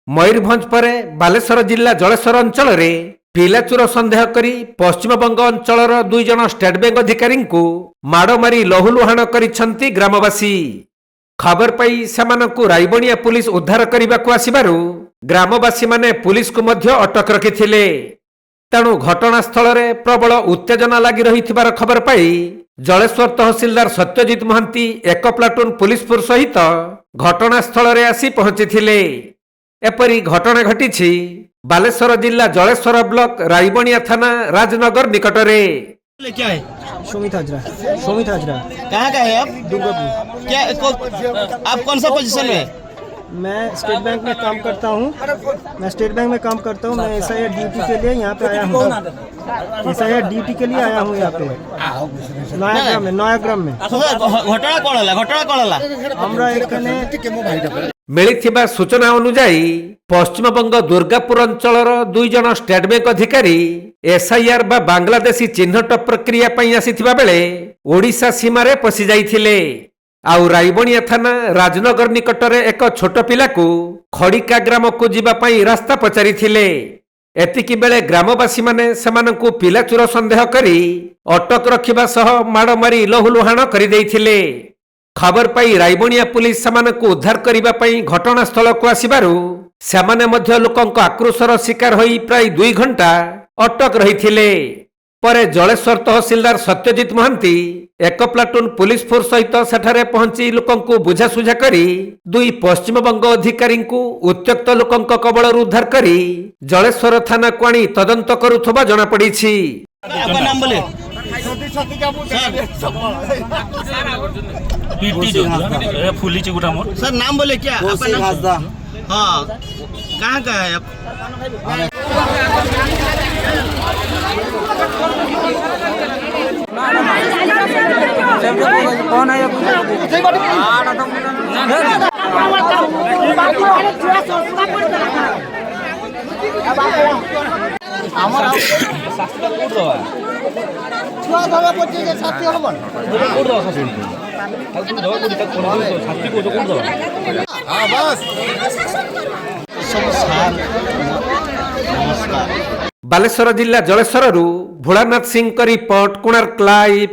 मयूरभंज पर बालेश्वर जिला जलेश्वर अंचल पिलाचुर सन्देह करी पश्चिमबंग अंचल 2 जन स्टेट बैंक अधिकारी माड़ मारी लहुलुहाण करिसेंती ग्रामवासी। खबर पाई सेमानंकु रायबणिया पुलिस उद्धार करने को आसिबारु ग्रामवासी माने पुलिस को मध्य अटक रखिथिले। तेणु घटनास्थल में प्रबल उत्तेजना लगी रही खबर पाई जलेश्वर तहसिलदार सत्यजित महांती एक प्लाटून पुलिस फोर्स सहित घटनास्थल में आसी पहुंची। एपरी घटना घटी बालेश्वर जिला जलेश्वर ब्लॉक रायबणिया थाना राजनगर निकटरे। क्या है? सुमित हाजरा। सुमित हाजरा कहाँ का है आप? दुर्गापुर। क्या आप कौन सा पोजीशन में? मैं स्टेट बैंक में काम करता हूँ। मैं एसआई ड्यूटी के लिए यहाँ पे आया हूँ। एसआई ड्यूटी के लिए आया हूँ यहाँ पे नयाग्राम में। घटना कौन हला? हमरा एखने मिलिथिबा सूचना अनुसार पश्चिमबंग दुर्गापुर अंचल 2 जन स्टेट बैंक अधिकारी एसआईआर बा बांग्लादेशी चिन्हट प्रक्रिया पई आसीथिबा बेले ओडिशा सीमारे पसी जाइथिले। आउ रायबणिया थाना राजनगर निकटरे एक छोट पिला को खड़िका ग्राम को जीवा पई रास्ता पचारिथिले। एतिकी बेले ग्रामवासी माने सेमानंकु पिलाचुर सन्देह करी अटक रखिबा सह माड़ मारी लहुलुहाण करि देइथिले। खबर पाई रायबणिया पुलिस सेमानंकु उद्धार करिबा पई घटनास्थल को आसिबारु सेमाने मध्य लोकंक आक्रोशर शिकार होई प्राय 2 घंटा अटक रहिथिले। परे जलेश्वर तहसिलदार सत्यजित महांती एक प्लाटून पुलिस फोर्स सहित सेठारे पहुंची लोकंकु बुझासुझा करी 2 पश्चिमबंग अधिकारी उत्त्यक्त लोकंक कबलरू उद्धार करी जलेश्वर थाना को आनी तदंत करुथबा जणा पड़िछि। आपका नाम बोले? सर नाम बोले क्या? आपका नाम? हाँ, कहाँ का है आप? कौन है? बालेश्वर जिला जलेश्वर भोलानाथ सिंह रिपोर्ट कोणार्क लाइव।